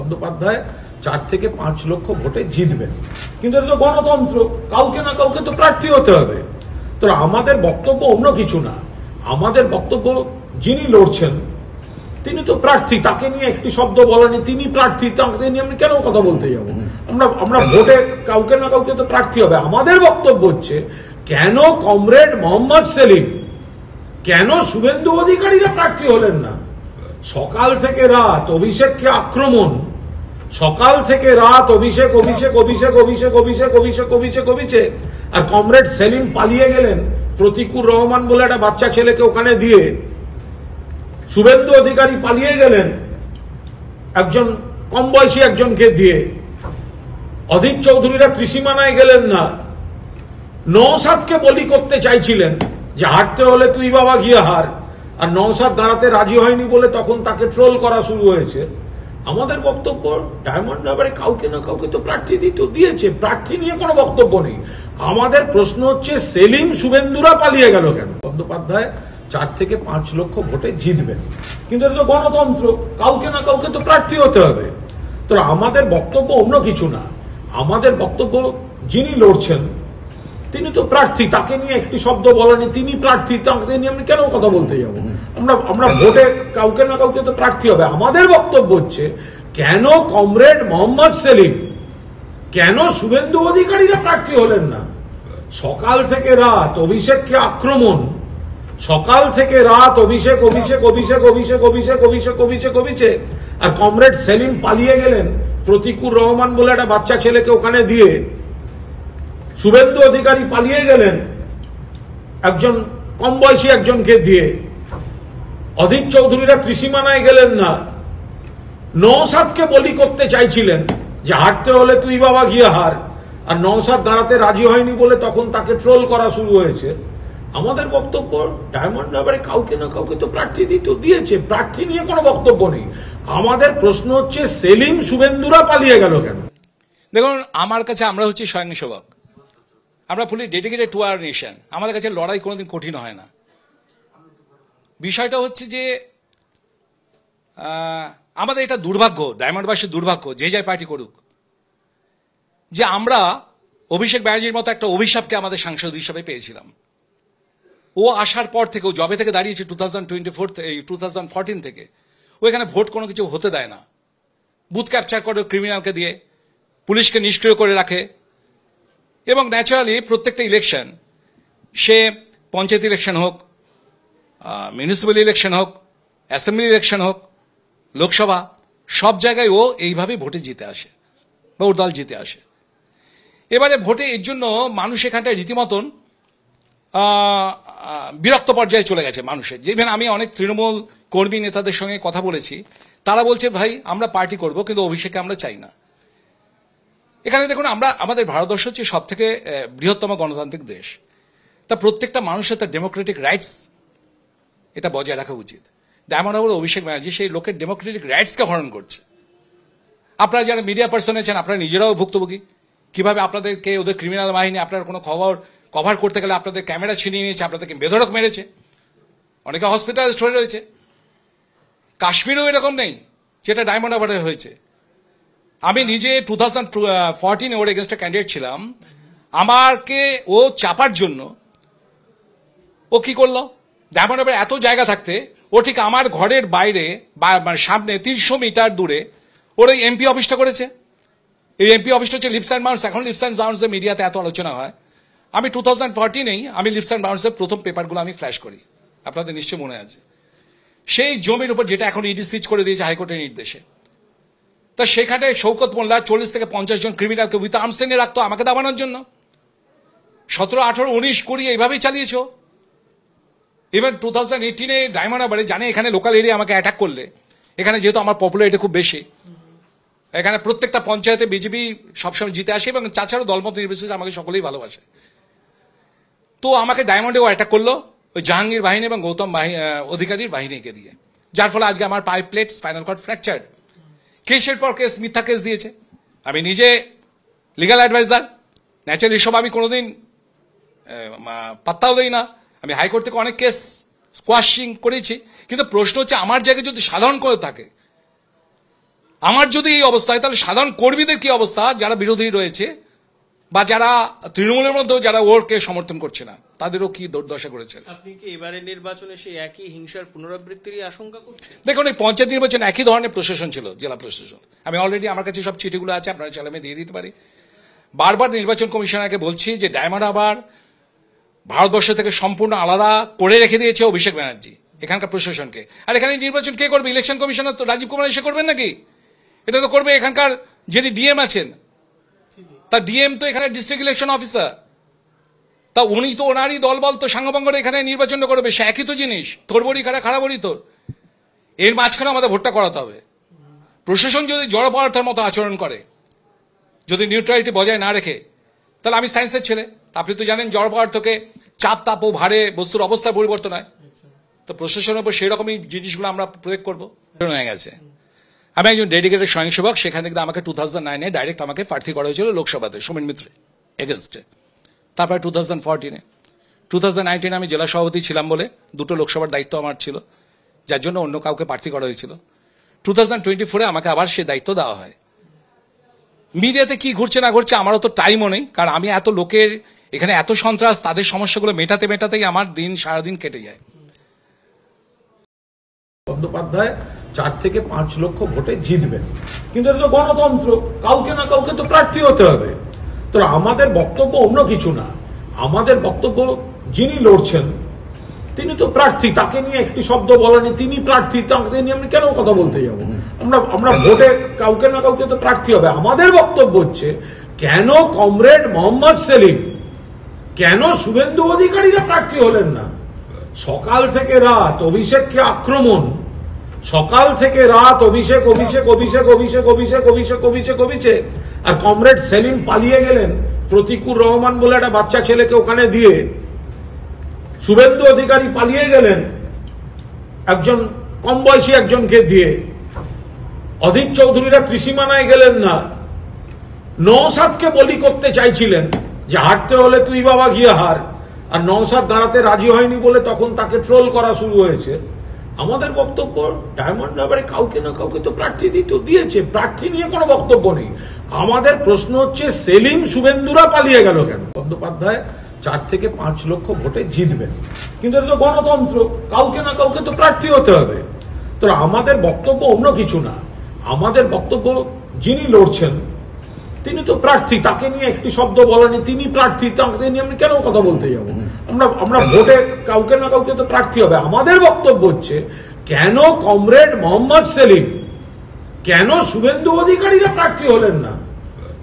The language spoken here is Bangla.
বন্দ্যোপাধ্যায় 4 থেকে 5 লক্ষ ভোটে জিতবেন, কিন্তু এটা তো গণতন্ত্র, কাউকে না কাউকে তো প্রার্থী হতে হবে। তো আমাদের বক্তব্য অন্য কিছু না, আমাদের বক্তব্য যিনি লড়ছেন তিনি তো প্রার্থী, তাকে নিয়ে একটি শব্দ বলেনি, তিনি প্রার্থী, তাকে নিয়ে আমি কেন কথা বলতে যাবো? আমরা ভোটে কাউকে না কাউকে তো প্রার্থী হবে। আমাদের বক্তব্য হচ্ছে কেন কমরেড মোহাম্মদ সেলিম, কেন শুভেন্দু অধিকারীরা প্রার্থী হলেন না? সকাল থেকে রাত অভিষেককে আক্রমণ, সকাল থেকে রাত অভিষেক অভিষেক অভিষেক অভিষেক অভিষেক অভিষেক অভিষেক অভিষেক, আর কমরেড সেলিম পালিয়ে গেলেন প্রতিকুর রহমান বলে একটা বাচ্চা ছেলেকে ওখানে দিয়ে। শুভেন্দু অধিকারী পালিয়ে গেলেন একজন কম বয়সী একজনকে দিয়ে। অধীর চৌধুরীরা ত্রিসীমানায় গেলেন না, নওশাদকে বলি করতে চাইছিলেন যে হারতে হলে তুই বাবা গিয়ে হার, আর নওশাদ দাঁড়াতে রাজি হয়নি বলে তখন তাকে ট্রোল করা শুরু হয়েছে। আমাদের বক্তব্য ডায়মন্ড হারবারে কাউকে না কাউকে তো প্রার্থী দিয়েছে, প্রার্থী নিয়ে কোনো বক্তব্য নেই। আমাদের প্রশ্ন হচ্ছে সেলিম শুভেন্দুরা পালিয়ে গেল কেন? বন্দ্যোপাধ্যায় 4 থেকে 5 লক্ষ ভোটে জিতবেন, কিন্তু এটা তো গণতন্ত্র, কাউকে না কাউকে তো প্রার্থী হতে হবে। তো আমাদের বক্তব্য অন্য কিছু না, আমাদের বক্তব্য যিনি লড়ছেন তিনি তো প্রার্থী, তাকে নিয়ে একটি শব্দ বলেনি, তিনি প্রার্থী, তাকে নিয়ে আমি কেন কথা বলতে যাবো? আমরা ভোটে কাউকে না কাউকে তো প্রার্থী হবে। আমাদের বক্তব্য হচ্ছে কেন কমরেড মোহাম্মদ সেলিম, কেন শুভেন্দু অধিকারীরা প্রার্থী হলেন না? সকাল থেকে রাত অভিষেককে আক্রমণ, সকাল থেকে রাত অভিষেক অভিষেক অভিষেক অভিষেক অভিষেক অভিষেক অভিষেক অভিষেক, আর কমরেড সেলিম পালিয়ে গেলেন প্রতিকুর রহমান বলে একটা বাচ্চা ছেলেকে ওখানে দিয়ে। শুভেন্দু অধিকারী পালিয়ে গেলেন একজন কম বয়সী একজনকে দিয়ে। অধীর চৌধুরীরা ত্রিসীমানায় গেলেন না, নওশাদকে বলি করতে চাইছিলেন যে হারতে হলে তুই বাবা গিয়ে হার, আর নওশাদ দাঁড়াতে রাজি হয়নি বলে তখন তাকে ট্রোল করা শুরু হয়েছে। আমাদের বক্তব্য ডায়মন্ড হারবারে কাউকে না কাউকে তো প্রার্থী দিয়েছে, প্রার্থী নিয়ে কোনো বক্তব্য নেই। আমাদের প্রশ্ন হচ্ছে সেলিম শুভেন্দুরা পালিয়ে গেল কেন? দেখুন, আমার কাছে আমরা হচ্ছে স্বয়ংসেবক, আমরা ফুলি ডেডিকেটেড টু আওয়ার নেশন। আমাদের কাছে লড়াই কোনোদিন কঠিন হয় না। বিষয়টা হচ্ছে যে আমাদের এটা দুর্ভাগ্য, ডায়মন্ডবাসীর দুর্ভাগ্য, যে যাই পার্টি করুক, যে আমরা অভিষেক ব্যানার্জির মতো একটা অভিশাপকে আমাদের সাংসদ হিসাবে পেয়েছিলাম। ও আসার পর থেকে, ও জবে থেকে দাঁড়িয়েছে 2014 থেকে, ও এখানে ভোট কোনো কিছু হতে দেয় না, বুথ ক্যাপচার করে ক্রিমিনালকে দিয়ে, পুলিশকে নিষ্ক্রিয় করে রাখে। এবং ন্যাচারালি প্রত্যেকটা ইলেকশন, সে পঞ্চায়েত ইলেকশন হোক, মিউনিসিপ্যাল ইলেকশন হোক, অ্যাসেম্বলি ইলেকশন হোক, লোকসভা, সব জায়গায় ও এইভাবে ভোটে জিতে আসে বা ওর দল জিতে আসে। এবারে ভোটে এর জন্য মানুষ এখানটায় রীতিমতন বিরক্ত পর্যায়ে চলে গেছে মানুষের। যেখানে আমি অনেক তৃণমূল কর্মী নেতাদের সঙ্গে কথা বলেছি, তারা বলছে ভাই আমরা পার্টি করব, কিন্তু অভিষেকে আমরা চাই না। এখানে দেখুন, আমাদের ভারতবর্ষ হচ্ছে সব থেকে বৃহত্তম গণতান্ত্রিক দেশ, তা প্রত্যেকটা মানুষের তার ডেমোক্রেটিক রাইটস এটা বজায় রাখা উচিত। ডায়মন্ড হারবার অভিষেক ব্যানার্জি সেই লোকের ডেমোক্রেটিক রাইটসকে হরণ করছে। আপনারা যারা মিডিয়া পার্সন আছেন, আপনারা নিজেরাও ভুক্তভোগী। কিভাবে আপনাদেরকে ওদের ক্রিমিনাল বাহিনী আপনার কোনো খবর কভার করতে গেলে আপনাদের ক্যামেরা ছিনিয়ে নিয়েছে, আপনাদেরকে বেধড়ক মেরেছে, অনেকে হসপিটালাইজড হয়ে রয়েছে। কাশ্মীরেও এরকম নেই যেটা ডায়মন্ড হারবারে হয়েছে। আমি নিজে 2014 ওর এগেনস্টে ক্যান্ডিডেট ছিলাম। আমাকে ও চাপার জন্য ও কি করলো, ডায়মন্ড হারবারে এত জায়গা থাকতে ও ঠিক আমার ঘরের বাইরে বা সামনে 300 মিটার দূরে ওর ওই এমপি অফিসটা করেছে। এই এমপি অফিসটা হচ্ছে লিপস অ্যান্ড বাউন্স। এখন লিপস অ্যান্ড বাউন্সদের মিডিয়াতে এত আলোচনা হয়। আমি 2014-এই আমি লিপস অ্যান্ড বাউন্সের প্রথম পেপারগুলো আমি ফ্ল্যাশ করি, আপনাদের নিশ্চয় মনে আছে। সেই জমির উপর, যেটা এখন ইডি সিজ করে দিয়েছে হাইকোর্টের নির্দেশে, তা সেখানে শওকত মোল্লা 40 থেকে 50 জন ক্রিমিনালকে উইথ আর্মস এনে রাখতো আমাকে দাবানোর জন্য। 17, 18, 19, 20 এইভাবেই চালিয়েছ। ইভেন 2018-এ ডায়মন্ড হারবারে জানে এখানে লোকাল এরিয়া আমাকে অ্যাটাক করলে, এখানে যেহেতু আমার পপুলারিটি খুব বেশি, এখানে প্রত্যেকটা পঞ্চায়েতে বিজেপি সবসময় জিতে আসে এবং তাছাড়াও দলমত নির্বিশেষে আমাকে সকলেই ভালোবাসে। তো আমাকে ডায়মন্ডেও অ্যাটাক করলো ওই জাহাঙ্গীর বাহিনী এবং গৌতম অধিকারীর বাহিনীকে দিয়ে, যার ফলে আজকে আমার পায়ে প্লেট, স্পাইনাল কর্ড ফ্র্যাকচার্ড। কেসের পর কেস, মিথ্যা কেস দিয়েছে। আমি নিজে লিগাল অ্যাডভাইজার, ন্যাচারালি সব আমি কোনোদিন পাত্তাও দেই না। আমি হাইকোর্ট থেকে অনেক কেস স্কোয়াশিং করেছি, কিন্তু প্রশ্ন হচ্ছে আমার জায়গায় যদি সাধারণ করে থাকে, আমার যদি এই অবস্থা হয় তাহলে সাধারণ কর্মীদের কি অবস্থা, যারা বিরোধী রয়েছে বা যারা তৃণমূলের মধ্যেও যারা ওরকে সমর্থন করছে না, তাদেরও কি দুর্দশা করেছে। আপনি কি এবারে নির্বাচনে সেই একই হিংসার পুনরাবৃত্তিরই আশঙ্কা করছেন? দেখুন, এই পঞ্চায়েত নির্বাচন একই ধরনের প্রশাসন ছিল, জেলা প্রশাসন। আমি অলরেডি আমার কাছে সব চিঠিগুলো আছে, আপনারা চাইলে আমি দিয়ে দিতে পারি। বারবার নির্বাচন কমিশনারকে বলছি যে ডায়মন্ড হারবার ভারতবর্ষ থেকে সম্পূর্ণ আলাদা করে রেখে দিয়েছে অভিষেক ব্যানার্জি এখানকার প্রশাসনকে। আর এখানে নির্বাচন কে করবে? ইলেকশন কমিশনার তো রাজীব কুমার এসে করবেন নাকি? এটা তো করবে এখানকার যিনি ডিএম আছেন, তার ডিএম তো এখানে ডিস্ট্রিক্ট ইলেকশন অফিসার, তা উনি তো ওনারই দলবল তো সাঙ্গভঙ্গরে এখানে নির্বাচন করবে। সে একই তো জিনিস, তোর বড়ি খারাপ খারাপই তোর। এর মাঝখানে আমাদের ভোটটা করাতে হবে। প্রশাসন যদি জড় পদার্থের মতো আচরণ করে, যদি নিউট্রালিটি বজায় না রেখে, তাহলে আমি সায়েন্সের ছেলে, আপনি তো জানেন জড় পদার্থকে চাপ তাপ ও ভারে বস্তুর অবস্থার পরিবর্তন হয়, তো প্রশাসনের উপর সেই রকমই জিনিসগুলো আমরা প্রয়োগ করবো। হয়ে গেছে আমি একজন ডেডিকেটেড স্বয়ংসেবক, সেখান থেকে আমাকে 2009-এ ডাইরেক্ট আমাকে প্রার্থী করা হয়েছিল লোকসভাতে সোমেন মিত্রে এগেনস্টে। তারপরে 2019 আমি জেলা সভাপতি ছিলাম বলে 2টো লোকসভার দায়িত্ব আমার ছিল, যার জন্য অন্য কাউকে প্রার্থী করা হয়েছিল। 2024-এ আমাকে আবার সে দায়িত্ব দেওয়া হয়। মিডিয়াতে কি ঘুরছে না ঘুরছে আমারও তো টাইমও নেই, কারণ আমি এত লোকের এখানে এত সন্ত্রাস, তাদের সমস্যাগুলো মেটাতেই আমার দিন সারাদিন কেটে যায়। বন্দ্যোপাধ্যায় 4 থেকে 5 লক্ষ ভোটে জিতবেন, কিন্তু এটা তো গণতন্ত্র, কাউকে না কাউকে তো প্রার্থী হতে হবে। তো আমাদের বক্তব্য অন্য কিছু না, আমাদের বক্তব্য যিনি লড়ছেন তিনি তো প্রার্থী, তাকে নিয়ে একটি শব্দ বলেনি, তিনি প্রার্থী, তাকে নিয়ে আমি কেন কথা বলতে যাবো? আমরা ভোটে কাউকে না কাউকে তো প্রার্থী হবে। আমাদের বক্তব্য হচ্ছে, কেন কমরেড মোহাম্মদ সেলিম, কেন শুভেন্দু অধিকারীরা প্রার্থী হলেন না? সকাল থেকে রাত অভিষেককে আক্রমণ, সকাল থেকে রাত অভিষেক অভিষেক অভিষেক অভিষেক অভিষেক অভিষেক অভিষেক অভিষেক, আর কমরেড সেলিম পালিয়ে গেলেন প্রতিকুর রহমান বলে একটা বাচ্চা ছেলেকে ওখানে দিয়ে। শুভেন্দু অধিকারী পালিয়ে গেলেন একজন কম বয়সী একজনকে দিয়ে। অধীর চৌধুরীরা ত্রিসীমানায় গেলেন না। নওশাদকে বলি করতে চাইছিলেন যে হারতে হলে তুই বাবা গিয়ে হার, আর নওশাদ দাঁড়াতে রাজি হয়নি বলে তখন তাকে ট্রোল করা শুরু হয়েছে। আমাদের বক্তব্য, ডায়মন্ড হারবারে কাউকে না কাউকে তো প্রার্থী দিয়েছে, প্রার্থী নিয়ে কোনো বক্তব্য নেই। আমাদের প্রশ্ন হচ্ছে, সেলিম শুভেন্দুরা পালিয়ে গেল কেন? বন্দ্যোপাধ্যায় 4 থেকে 5 লক্ষ ভোটে জিতবেন, কিন্তু এটা তো গণতন্ত্র, কাউকে না কাউকে তো প্রার্থী হতে হবে। তো আমাদের বক্তব্য অন্য কিছু না, আমাদের বক্তব্য যিনি লড়ছেন তিনি তো প্রার্থী, তাকে নিয়ে একটি শব্দ বলেনি, তিনি প্রার্থী, তাকে নিয়ে আমি কেন কথা বলতে যাবো? আমরা ভোটে কাউকে না কাউকে তো প্রার্থী হবে। আমাদের বক্তব্য হচ্ছে, কেন কমরেড মোহাম্মদ সেলিম, কেন শুভেন্দু অধিকারীরা প্রার্থী হলেন না?